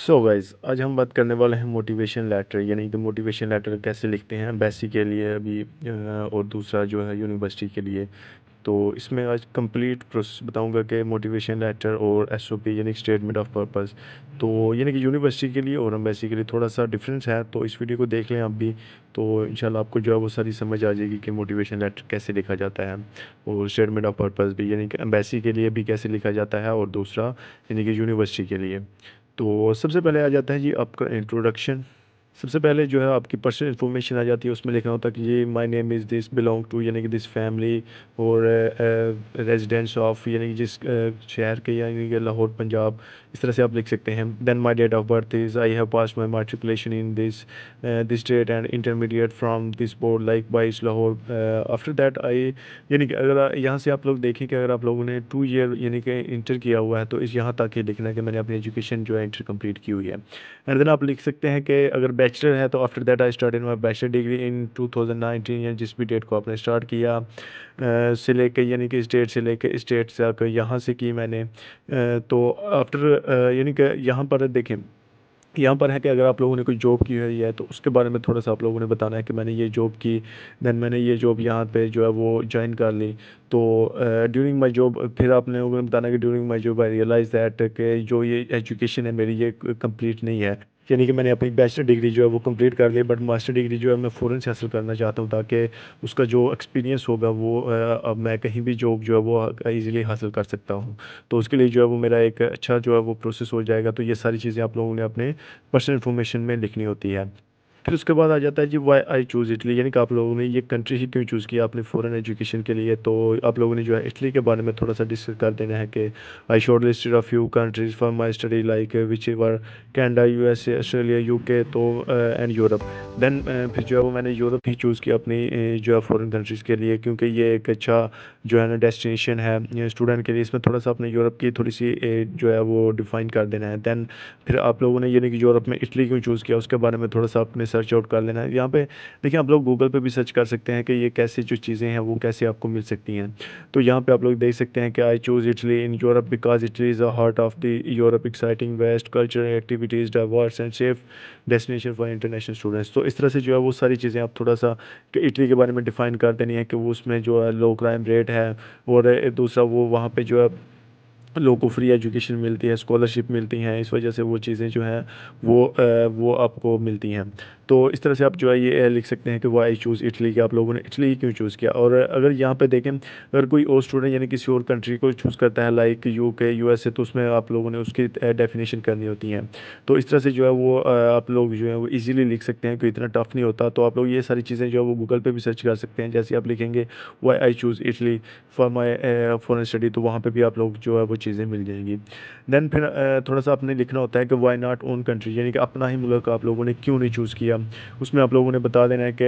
So guys आज हम बात करने वाले हैं मोटिवेशन लेटर यानी कि मोटिवेशन लेटर कैसे लिखते हैं एम्बेसी के लिए अभी और दूसरा जो है यूनिवर्सिटी के लिए। तो इसमें आज कंप्लीट प्रोसेस बताऊंगा कि मोटिवेशन लेटर और एसओपी यानी स्टेटमेंट ऑफ पर्पस तो यानी कि यूनिवर्सिटी के लिए और एम्बेसी के लिए थोड़ा सा डिफरेंस है। तो इस वीडियो को देख लें आप भी, तो इंशाल्लाह आपको जो है वो सारी समझ आ जाएगी कि मोटिवेशन लेटर कैसे लिखा जाता है और स्टेटमेंट ऑफ पर्पस भी यानी कि एम्बेसी के लिए भी कैसे लिखा जाता है और दूसरा यानी कि यूनिवर्सिटी के लिए। तो सबसे पहले आ जाता है जी आपका इंट्रोडक्शन। सबसे पहले जो है आपकी पर्सनल इन्फॉर्मेशन आ जाती है, उसमें लिखना होता है कि ये my name is this belong to यानी कि दिस फैमिली और रेजिडेंस ऑफ यानी कि जिस शहर के यानी कि लाहौर पंजाब, इस तरह से आप लिख सकते हैं। Then my date of birth is I have pass my matriculation in this this state and intermediate from this board like बाईस लाहौर। आफ्टर दैट आई यानी कि अगर यहाँ से आप लोग देखें कि अगर आप लोगों ने 2 ईयर यानी कि इंटर किया हुआ है तो इस यहाँ तक ही लिखना है कि मैंने अपनी एजुकेशन जो है इंटर कंप्लीट की हुई है। एंड देन आप लिख सकते हैं कि अगर बैचलर है तो after that I started my bachelor degree in 2019 या जिस भी डेट को आपने स्टार्ट किया से लेके यानी कि स्टेट से लेके स्टेट तक यहाँ से की मैंने। तो आफ्टर यानी कि यहाँ पर देखें, यहाँ पर है कि अगर आप लोगों ने कोई जॉब की हुई है तो उसके बारे में थोड़ा सा आप लोगों ने बताना है कि मैंने ये जॉब की, देन मैंने ये जॉब यहाँ पे जो है वो ज्वाइन कर ली। तो ड्यूरिंग माय जॉब फिर आपने लोगों ने बताना है कि during my job I realise that कि जो ये एजुकेशन है मेरी ये कंप्लीट नहीं है। यानी कि मैंने अपनी बैचलर डिग्री जो है वो कंप्लीट कर ली, बट मास्टर डिग्री जो है मैं फ़ौरन से हासिल करना चाहता हूँ ताकि उसका जो एक्सपीरियंस होगा वो अब मैं कहीं भी जॉब जो है वो ईज़िली हासिल कर सकता हूँ। तो उसके लिए जो है वो मेरा एक अच्छा जो है वो प्रोसेस हो जाएगा। तो ये सारी चीज़ें आप लोगों ने अपने पर्सनल इन्फॉर्मेशन में लिखनी होती है। फिर उसके बाद आ जाता है जी वाई आई चूज़ इटली, यानी कि आप लोगों ने ये कंट्री ही क्यों चूज़ किया आपने फ़ॉरेन एजुकेशन के लिए। तो आप लोगों ने जो है इटली के बारे में थोड़ा सा डिस्कस कर देना है कि I shortlisted a few countries for my study like which were Canada USA Australia UK तो एंड यूरोप। देन फिर जो है वो मैंने यूरोप ही चूज़ किया अपनी जो है फ़ॉरेन कंट्रीज़ के लिए, क्योंकि ये एक अच्छा जो है ना डेस्टिनेशन है स्टूडेंट के लिए। इसमें थोड़ा सा अपने यूरोप की थोड़ी सी जो है वो डिफ़ाइन कर देना है। देन फिर आप लोगों ने यानी कि यूरोप में इटली क्यों चूज़ किया उसके बारे में थोड़ा सा अपने सर्च आउट कर लेना है। यहाँ पे देखिए आप लोग गूगल पे भी सर्च कर सकते हैं कि ये कैसे जो चीज़ें हैं वो कैसे आपको मिल सकती हैं। तो यहाँ पे आप लोग देख सकते हैं कि I choose Italy in Europe because Italy is the heart of the Europe, exciting vast cultural activities diverse and safe destination for international students. तो इस तरह से जो है वो सारी चीज़ें आप थोड़ा सा कि इटली के बारे में डिफ़ाइन कर देनी है कि वो उसमें जो है लो क्राइम रेट है और दूसरा वो वहाँ पे जो है लोगों को फ्री एजुकेशन मिलती है, स्कॉलरशिप मिलती हैं, इस वजह से वो चीज़ें जो हैं वो आपको मिलती हैं। तो इस तरह से आप जो है ये लिख सकते हैं कि वाई चूज़ इटली, कि आप लोगों ने इटली ही क्यों चूज़ किया। और अगर यहाँ पे देखें अगर कोई और स्टूडेंट यानी किसी और कंट्री को चूज़ करता है लाइक यूके यूएसए, तो उसमें आप लोगों ने उसकी डेफिनेशन करनी होती है। तो इस तरह से जो है वो आप लोग जो है वो ईज़िली लिख सकते हैं, कोई इतना टफ नहीं होता। तो आप लोग ये सारी चीज़ें जो है वो गूगल पे भी सर्च कर सकते हैं। जैसे आप लिखेंगे why I choose Italy for my foreign study, तो वहाँ पे भी आप लोग जो है वो चीज़ें मिल जाएंगी। देन फिर थोड़ा सा आपने लिखना होता है कि वाई नॉट ओन कंट्री, यानी कि अपना ही मुल्क आप लोगों ने क्यों नहीं चूज़ किया। उसमें आप लोगों ने बता देना है कि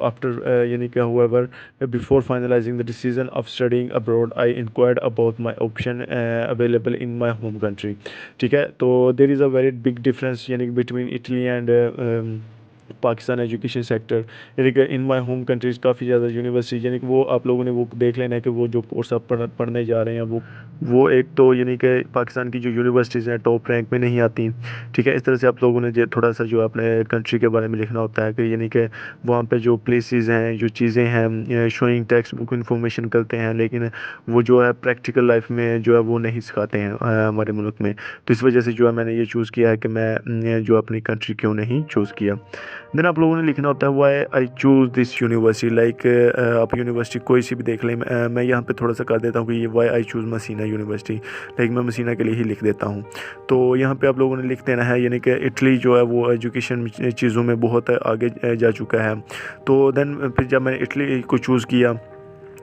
आफ्टर यानी कि however before finalising the decision of studying abroad I inquired about my option available in my home country. ठीक है, तो there is a very big difference यानी कि between Italy and Pakistan education sector. यानी कि इन माई होम कंट्रीज़ काफ़ी ज़्यादा university, यानी कि वो आप लोगों ने वो देख लेना है कि वो जो कोर्स आप पढ़ने जा रहे हैं वो एक तो यानी कि पाकिस्तान की जो यूनिवर्सिटीज़ हैं टॉप रैंक में नहीं आती। ठीक है, इस तरह से आप लोगों ने जो थोड़ा सा जो अपने कंट्री के बारे में लिखना होता है कि यानी कि वहाँ पे जो प्लेसेस हैं, जो चीज़ें हैं, शोइंग टेक्स्ट बुक इन्फॉर्मेशन करते हैं, लेकिन वो जो है प्रैक्टिकल लाइफ में जो है वो नहीं सिखाते हैं हमारे मुल्क में। तो इस वजह से जो है मैंने ये चूज़ किया है कि मैं जो अपनी कंट्री क्यों नहीं चूज़ किया। देन आप लोगों ने लिखना होता है why I choose this university, like आप यूनिवर्सिटी कोई सी भी देख लें। मैं यहाँ पे थोड़ा सा कर देता हूँ कि ये why I choose Messina university, like मैं मसीना के लिए ही लिख देता हूँ। तो यहाँ पे आप लोगों ने लिख देना है यानी कि इटली जो है वो एजुकेशन चीज़ों में बहुत आगे जा चुका है। तो देन फिर जब मैंने इटली को चूज़ किया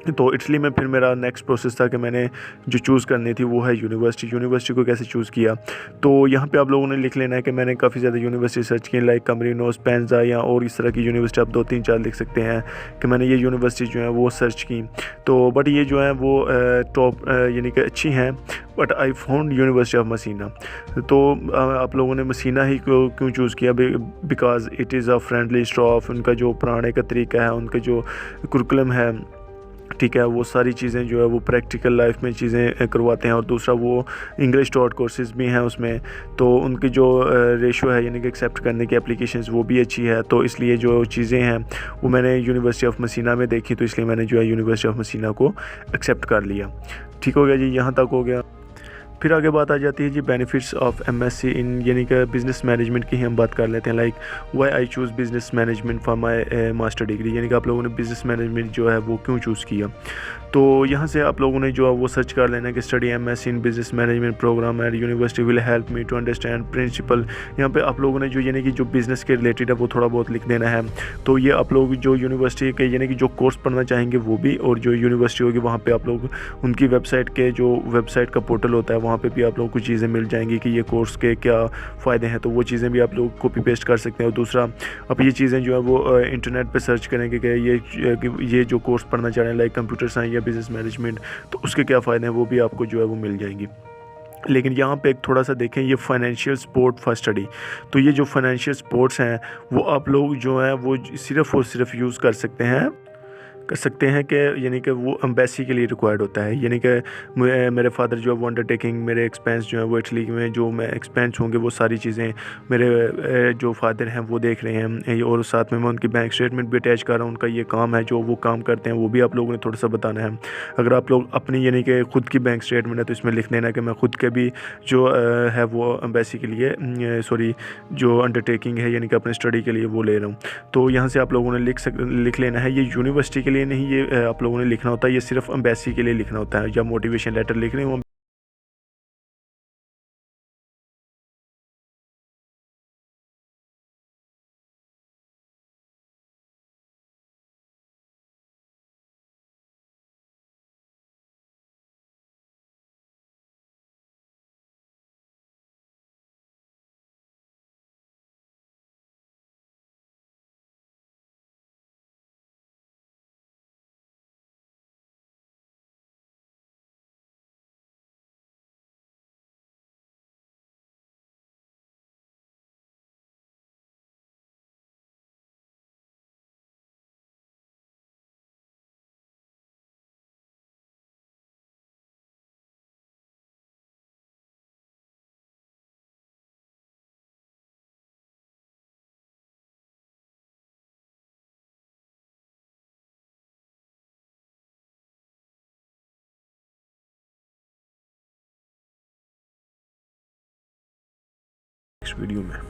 तो इटली में फिर मेरा नेक्स्ट प्रोसेस था कि मैंने जो चूज़ करनी थी वो है यूनिवर्सिटी। यूनिवर्सिटी को कैसे चूज़ किया, तो यहाँ पे आप लोगों ने लिख लेना है कि मैंने काफ़ी ज़्यादा यूनिवर्सिटी सर्च की लाइक कमरीनो स्पेंजा या और इस तरह की यूनिवर्सिटी आप 2 3 4 लिख सकते हैं कि मैंने ये यूनिवर्सिटी जो है वो सर्च की। तो बट ये जो है वो टॉप यानी कि अच्छी हैं, but I found university of Messina. तो आप लोगों ने मसीना ही क्यों चूज़ किया, because it is a friendly staff, उनका जो पढ़ाने का तरीका है, उनका जो कुरिकुलम है, ठीक है, वो सारी चीज़ें जो है वो प्रैक्टिकल लाइफ में चीज़ें करवाते हैं। और दूसरा वो इंग्लिश टॉट कोर्सेज भी हैं उसमें, तो उनकी जो रेशो है यानी कि एक्सेप्ट करने की एप्लीकेशंस वो भी अच्छी है। तो इसलिए जो चीज़ें हैं वो मैंने यूनिवर्सिटी ऑफ मसीना में देखी, तो इसलिए मैंने जो है यूनिवर्सिटी ऑफ मसीना को एक्सेप्ट कर लिया। ठीक हो गया जी, यहाँ तक हो गया। फिर आगे बात आ जाती है जी बेनिफिट्स ऑफ एमएससी इन यानी कि बिज़नेस मैनेजमेंट की ही हम बात कर लेते हैं। Like why I choose business management for my master degree, यानी कि आप लोगों ने बिज़नेस मैनेजमेंट जो है वो क्यों चूज़ किया। तो यहाँ से आप लोगों ने जो है वो सर्च कर लेना कि study MSc in business management program at university will help me to understand principle. यहाँ पे आप लोगों ने जो यानी कि जो बिज़नेस के रिलेटेड है वो थोड़ा बहुत लिख देना है। तो ये आप लोग जो यूनिवर्सिटी के यानी कि जो कोर्स पढ़ना चाहेंगे वो भी, और जो यूनिवर्सिटी होगी वहाँ पे आप लोग उनकी वेबसाइट के जो वेबसाइट का पोर्टल होता है वहाँ पे भी आप लोगों को चीज़ें मिल जाएंगी कि ये कोर्स के क्या फ़ायदे हैं, तो वो चीज़ें भी आप लोग कॉपी पेस्ट कर सकते हैं। और दूसरा आप ये चीज़ें जो है वो इंटरनेट पे सर्च करेंगे कि ये जो कोर्स पढ़ना चाह रहे हैं लाइक कंप्यूटर साइंस या बिज़नेस मैनेजमेंट, तो उसके क्या फ़ायदे हैं वो भी आपको जो है वो मिल जाएंगी। लेकिन यहाँ पे एक थोड़ा सा देखें, ये फाइनेंशियल सपोर्ट फॉर स्टडी, तो ये जो फाइनेंशियल सपोर्ट्स हैं वो आप लोग जो हैं वो सिर्फ़ और सिर्फ यूज़ कर सकते हैं कि यानी कि वो एम्बेसी के लिए रिक्वायर्ड होता है। यानी कि मेरे फादर जो है वो अंडरटेकिंग, मेरे एक्सपेंस जो है वो इटली में जो मैं एक्सपेंस होंगे वो सारी चीज़ें मेरे जो फादर हैं वो देख रहे हैं, और साथ में मैं उनकी बैंक स्टेटमेंट भी अटैच कर रहा हूँ। उनका ये काम है, जो वो काम करते हैं वो भी आप लोगों ने थोड़ा सा बताना है। अगर आप लोग अपनी यानी कि खुद की बैंक स्टेटमेंट है तो इसमें लिख देना कि मैं खुद के भी जो है वो एम्बेसी के लिए सॉरी जो अंडरटेकिंग है यानी कि अपने स्टडी के लिए वो ले रहा हूँ। तो यहाँ से आप लोगों ने लिख लेना है। ये यूनिवर्सिटी के लिए नहीं, ये आप लोगों ने लिखना होता है, ये सिर्फ एम्बेसी के लिए लिखना होता है। जब मोटिवेशन लेटर लिख रहे हो नेक्स्ट वीडियो में।